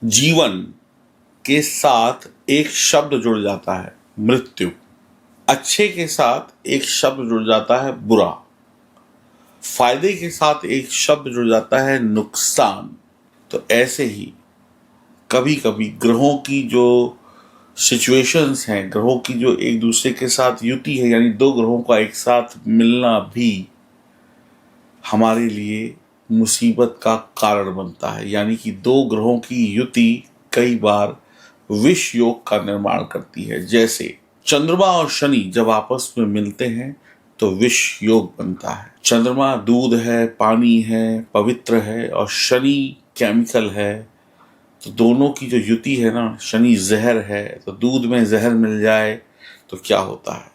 जीवन के साथ एक शब्द जुड़ जाता है, मृत्यु। अच्छे के साथ एक शब्द जुड़ जाता है, बुरा। फायदे के साथ एक शब्द जुड़ जाता है, नुकसान। तो ऐसे ही कभी कभी ग्रहों की जो सिचुएशंस हैं, ग्रहों की जो एक दूसरे के साथ युति है, यानी दो ग्रहों का एक साथ मिलना भी हमारे लिए मुसीबत का कारण बनता है। यानी कि दो ग्रहों की युति कई बार विष योग का निर्माण करती है। जैसे चंद्रमा और शनि जब आपस में मिलते हैं तो विष योग बनता है। चंद्रमा दूध है, पानी है, पवित्र है, और शनि केमिकल है। तो दोनों की जो युति है ना, शनि जहर है, तो दूध में जहर मिल जाए तो क्या होता है,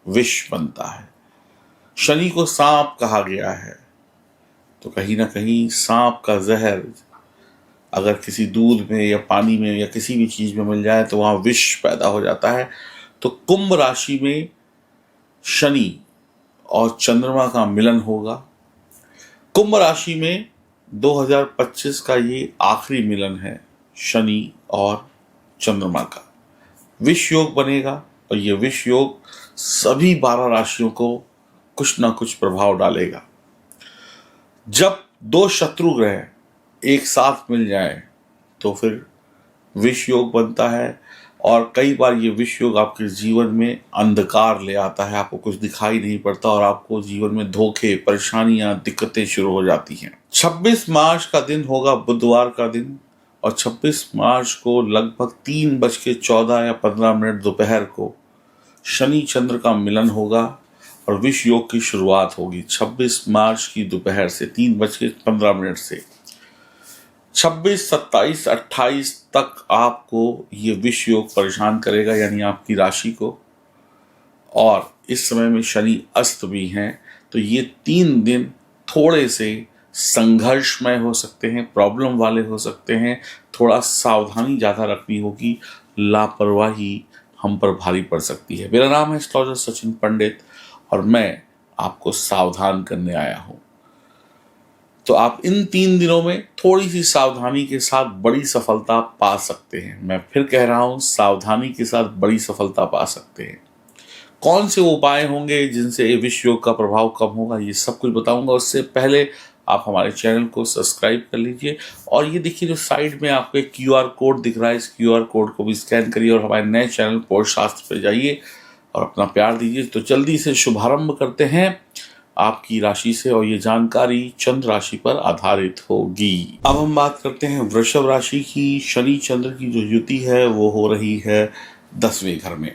विष बनता है। शनि को सांप कहा गया है, तो कहीं ना कहीं सांप का जहर अगर किसी दूध में या पानी में या किसी भी चीज में मिल जाए तो वहां विष पैदा हो जाता है। तो कुंभ राशि में शनि और चंद्रमा का मिलन होगा। कुंभ राशि में 2025 का ये आखिरी मिलन है शनि और चंद्रमा का। विष योग बनेगा, और ये विष योग सभी 12 राशियों को कुछ ना कुछ प्रभाव डालेगा। जब दो शत्रु ग्रह एक साथ मिल जाए तो फिर विष योग बनता है, और कई बार ये विष योग आपके जीवन में अंधकार ले आता है। आपको कुछ दिखाई नहीं पड़ता और आपको जीवन में धोखे, परेशानियां, दिक्कतें शुरू हो जाती हैं। 26 मार्च का दिन होगा बुधवार का दिन, और 26 मार्च को लगभग 3:14 या 15 दोपहर को शनि चंद्र का मिलन होगा और विष योग की शुरुआत होगी 26 मार्च की दोपहर से 3:15 से। 26, 27, 28 तक आपको ये विष योग परेशान करेगा, यानी आपकी राशि को। और इस समय में शनि अस्त भी हैं, तो ये 3 दिन थोड़े से संघर्षमय हो सकते हैं, प्रॉब्लम वाले हो सकते हैं। थोड़ा सावधानी ज़्यादा रखनी होगी, लापरवाही हम पर भारी पड़ सकती है। मेरा नाम है एस्ट्रोलॉजर सचिन पंडित, और मैं आपको सावधान करने आया हूं। तो आप इन 3 दिनों में थोड़ी सी सावधानी के साथ बड़ी सफलता पा सकते हैं। मैं फिर कह रहा हूं, सावधानी के साथ बड़ी सफलता पा सकते हैं। कौन से उपाय होंगे जिनसे विष योग का प्रभाव कम होगा, ये सब कुछ बताऊंगा। उससे पहले आप हमारे चैनल को सब्सक्राइब कर लीजिए, और ये देखिए जो साइड में आपको एक QR कोड दिख रहा है, इस QR कोड को भी स्कैन करिए और हमारे नए चैनल पोष शास्त्र पे जाइए और अपना प्यार दीजिए। तो जल्दी से शुभारंभ करते हैं आपकी राशि से, और ये जानकारी चंद्र राशि पर आधारित होगी। अब हम बात करते हैं वृषभ राशि की। शनि चंद्र की जो युति है वो हो रही है 10वें घर में।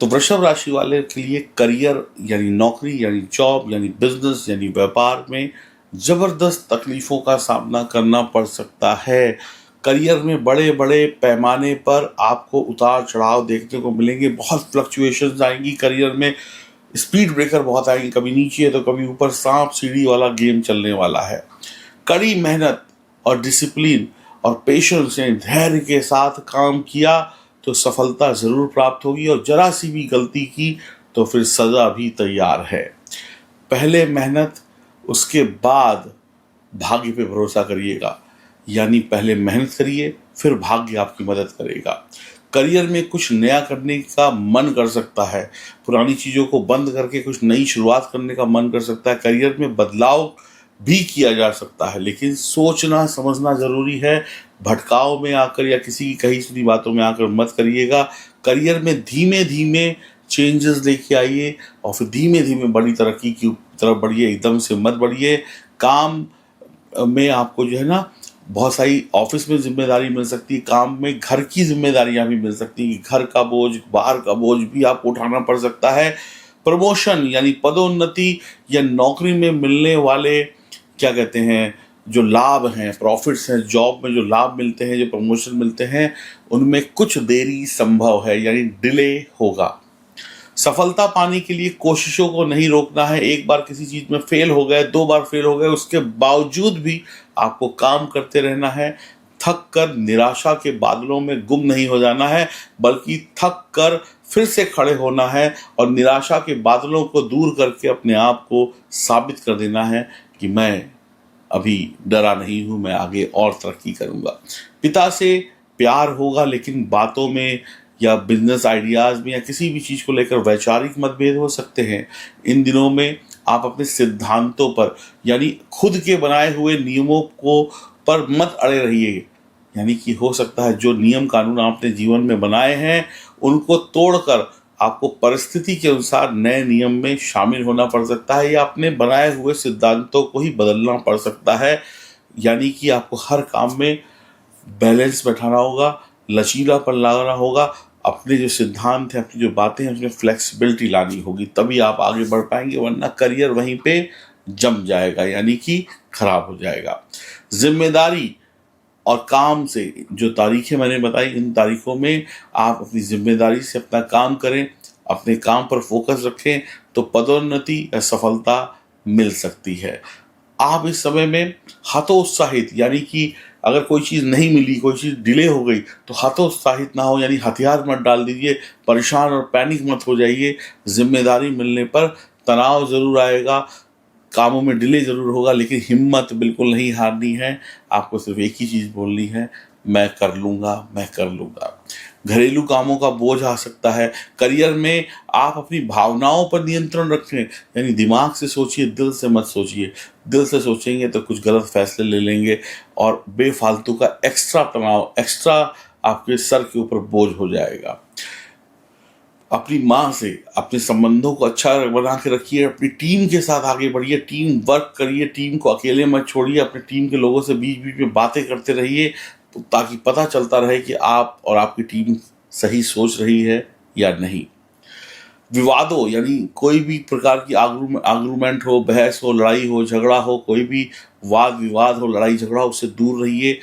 तो वृषभ राशि वाले के लिए करियर यानी नौकरी यानी जॉब यानी बिजनेस यानी व्यापार में जबरदस्त तकलीफों का सामना करना पड़ सकता है। करियर में बड़े बड़े पैमाने पर आपको उतार चढ़ाव देखने को मिलेंगे। बहुत फ्लक्चुएशंस आएंगी करियर में, स्पीड ब्रेकर बहुत आएंगे, कभी नीचे तो कभी ऊपर, सांप सीढ़ी वाला गेम चलने वाला है। कड़ी मेहनत और डिसिप्लिन और पेशेंस यानी धैर्य के साथ काम किया तो सफलता जरूर प्राप्त होगी, और जरा सी भी गलती की तो फिर सजा भी तैयार है। पहले मेहनत, उसके बाद भाग्य पे भरोसा करिएगा। यानी पहले मेहनत करिए, फिर भाग्य आपकी मदद करेगा। करियर में कुछ नया करने का मन कर सकता है, पुरानी चीज़ों को बंद करके कुछ नई शुरुआत करने का मन कर सकता है। करियर में बदलाव भी किया जा सकता है, लेकिन सोचना समझना जरूरी है। भटकाव में आकर या किसी की कही सुनी बातों में आकर मत करिएगा। करियर में धीमे धीमे चेंजेस लेके आइए, और फिर धीमे धीमे बड़ी तरक्की की तरफ बढ़िए, एकदम से मत बढ़िए। काम में आपको जो है ना, बहुत सारी ऑफिस में जिम्मेदारी मिल सकती है, काम में घर की जिम्मेदारियां भी मिल सकती है। घर का बोझ, बाहर का बोझ भी आपको उठाना पड़ सकता है। प्रमोशन यानी पदोन्नति या नौकरी में मिलने वाले क्या कहते हैं, जो लाभ हैं, प्रॉफिट्स हैं, जॉब में जो लाभ मिलते हैं, जो प्रमोशन मिलते हैं, उनमें कुछ देरी संभव है, यानी डिले होगा। सफलता पाने के लिए कोशिशों को नहीं रोकना है। एक बार किसी चीज में फेल हो गए, 2 बार फेल हो गए, उसके बावजूद भी आपको काम करते रहना है। थक कर निराशा के बादलों में गुम नहीं हो जाना है, बल्कि थक कर फिर से खड़े होना है, और निराशा के बादलों को दूर करके अपने आप को साबित कर देना है कि मैं अभी डरा नहीं हूं, मैं आगे और तरक्की करूंगा। पिता से प्यार होगा, लेकिन बातों में या बिजनेस आइडियाज में या किसी भी चीज को लेकर वैचारिक मतभेद हो सकते हैं। इन दिनों में आप अपने सिद्धांतों पर यानी खुद के बनाए हुए नियमों को पर मत अड़े रहिए। यानी कि हो सकता है जो नियम कानून आपने जीवन में बनाए हैं उनको तोड़कर आपको परिस्थिति के अनुसार नए नियम में शामिल होना पड़ सकता है, या अपने बनाए हुए सिद्धांतों को ही बदलना पड़ सकता है। यानी कि आपको हर काम में बैलेंस बैठाना होगा, लचीलापन लाना होगा, अपने जो सिद्धांत हैं, अपनी जो बातें हैं उसमें फ्लेक्सिबिलिटी लानी होगी, तभी आप आगे बढ़ पाएंगे, वरना करियर वहीं पे जम जाएगा, यानी कि खराब हो जाएगा। जिम्मेदारी और काम से जो तारीखें मैंने बताई, इन तारीखों में आप अपनी जिम्मेदारी से अपना काम करें, अपने काम पर फोकस रखें, तो पदोन्नति या सफलता मिल सकती है। आप इस समय में हतोत्साहित यानी कि अगर कोई चीज़ नहीं मिली, कोई चीज़ डिले हो गई तो हतोत्साहित ना हो, यानी हथियार मत डाल दीजिए, परेशान और पैनिक मत हो जाइए। जिम्मेदारी मिलने पर तनाव ज़रूर आएगा, कामों में डिले ज़रूर होगा, लेकिन हिम्मत बिल्कुल नहीं हारनी है। आपको सिर्फ एक ही चीज़ बोलनी है, मैं कर लूँगा, मैं कर लूँगा। घरेलू कामों का बोझ आ सकता है। करियर में आप अपनी भावनाओं पर नियंत्रण रखें, यानी दिमाग से सोचिए, दिल से मत सोचिए। दिल से सोचेंगे तो कुछ गलत फैसले ले लेंगे और बेफालतू का एक्स्ट्रा तनाव, एक्स्ट्रा आपके सर के ऊपर बोझ हो जाएगा। अपनी माँ से अपने संबंधों को अच्छा बना के रखिए, अपनी टीम के साथ आगे बढ़िए, टीम वर्क करिए, टीम को अकेले मत छोड़िए, अपने टीम के लोगों से बीच बीच में बातें करते रहिए, तो ताकि पता चलता रहे कि आप और आपकी टीम सही सोच रही है या नहीं। विवादों यानी कोई भी प्रकार की आर्गुमेंट हो, बहस हो, लड़ाई हो, झगड़ा हो, कोई भी वाद विवाद हो, लड़ाई झगड़ा हो, उससे दूर रहिए।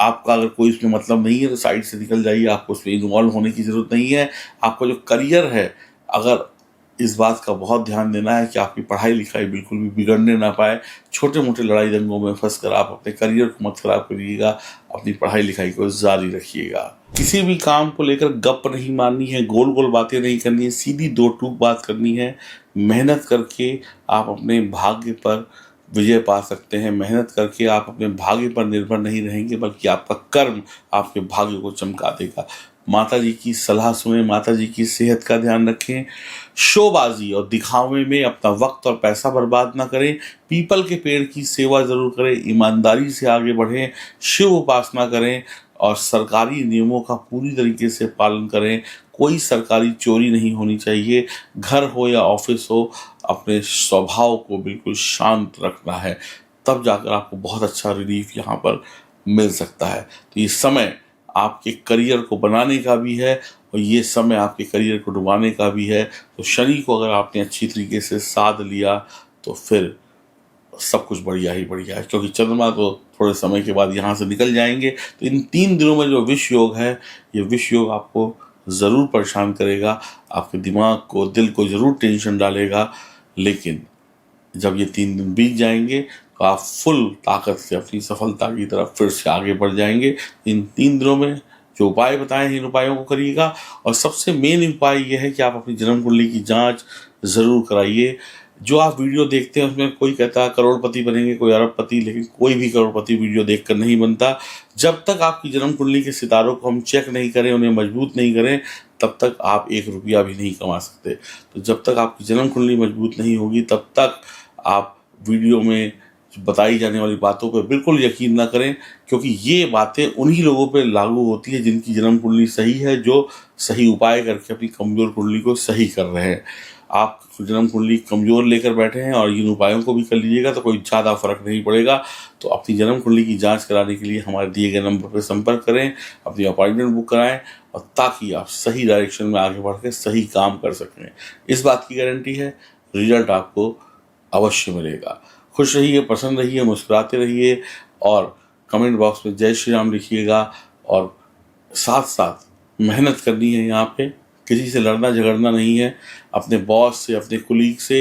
आपका अगर कोई उसमें मतलब नहीं है तो साइड से निकल जाइए, आपको उसमें इन्वॉल्व होने की ज़रूरत नहीं है। आपका जो करियर है, अगर इस बात का बहुत ध्यान देना है कि आपकी पढ़ाई लिखाई बिल्कुल भी बिगड़ने ना पाए। छोटे मोटे लड़ाई दंगों में फंस कर आप अपने करियर को मत खराब करिएगा, अपनी पढ़ाई लिखाई को जारी रखिएगा। किसी भी काम को लेकर गप नहीं मारनी है, गोल गोल बातें नहीं करनी है, सीधी दो टूक बात करनी है। मेहनत करके आप अपने भाग्य पर विजय पा सकते हैं। मेहनत करके आप अपने भाग्य पर निर्भर नहीं रहेंगे, बल्कि आपका कर्म आपके भाग्य को चमका देगा। माता जी की सलाह सुने, माता जी की सेहत का ध्यान रखें। शोबाजी और दिखावे में अपना वक्त और पैसा बर्बाद ना करें। पीपल के पेड़ की सेवा जरूर करें, ईमानदारी से आगे बढ़ें, शिव उपासना करें और सरकारी नियमों का पूरी तरीके से पालन करें। कोई सरकारी चोरी नहीं होनी चाहिए। घर हो या ऑफिस हो, अपने स्वभाव को बिल्कुल शांत रखना है, तब जाकर आपको बहुत अच्छा रिलीफ यहाँ पर मिल सकता है। तो ये समय आपके करियर को बनाने का भी है और ये समय आपके करियर को डुबाने का भी है। तो शनि को अगर आपने अच्छी तरीके से साध लिया तो फिर सब कुछ बढ़िया ही बढ़िया है, क्योंकि चंद्रमा तो थोड़े समय के बाद यहाँ से निकल जाएंगे। तो इन 3 दिनों में जो विष योग है, ये विष योग आपको ज़रूर परेशान करेगा, आपके दिमाग को, दिल को ज़रूर टेंशन डालेगा, लेकिन जब ये 3 दिन बीत जाएंगे तो आप फुल ताकत से अपनी सफलता की तरफ फिर से आगे बढ़ जाएंगे। इन 3 दिनों में जो उपाय बताए हैं, इन उपायों को करिएगा। और सबसे मेन उपाय यह है कि आप अपनी जन्म कुंडली की जांच ज़रूर कराइए। जो आप वीडियो देखते हैं उसमें कोई कहता है करोड़पति बनेंगे, कोई अरबपति, लेकिन कोई भी करोड़पति वीडियो देखकर नहीं बनता। जब तक आपकी जन्म कुंडली के सितारों को हम चेक नहीं करें, उन्हें मजबूत नहीं करें, तब तक आप 1 रुपया भी नहीं कमा सकते। तो जब तक आपकी जन्म कुंडली मजबूत नहीं होगी, तब तक आप वीडियो में बताई जाने वाली बातों पर बिल्कुल यकीन ना करें, क्योंकि ये बातें उन्हीं लोगों पर लागू होती है जिनकी जन्म कुंडली सही है, जो सही उपाय करके अपनी कमजोर कुंडली को सही कर रहे हैं। आप जन्म कुंडली कमजोर लेकर बैठे हैं और इन उपायों को भी कर लीजिएगा तो कोई ज़्यादा फर्क नहीं पड़ेगा। तो अपनी जन्म कुंडली की जांच कराने के लिए हमारे दिए गए नंबर पर संपर्क करें, अपनी अपॉइंटमेंट बुक कराएं, और ताकि आप सही डायरेक्शन में आगे बढ़ के सही काम कर सकें। इस बात की गारंटी है, रिजल्ट आपको अवश्य मिलेगा। खुश रहिए, प्रसन्न रहिए, मुस्कुराते रहिए और कमेंट बॉक्स में जय श्री राम लिखिएगा। और साथ साथ मेहनत करनी है, यहाँ पे किसी से लड़ना झगड़ना नहीं है। अपने बॉस से, अपने कुलीग से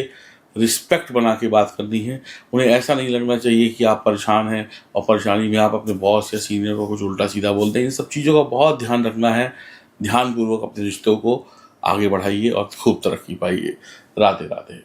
रिस्पेक्ट बना के बात करनी है। उन्हें ऐसा नहीं लगना चाहिए कि आप परेशान हैं और परेशानी में आप अपने बॉस या सीनियर को कुछ उल्टा सीधा बोलते हैं। इन सब चीज़ों का बहुत ध्यान रखना है। ध्यानपूर्वक अपने रिश्तों को आगे बढ़ाइए और खूब तरक्की पाइए। राधे राधे।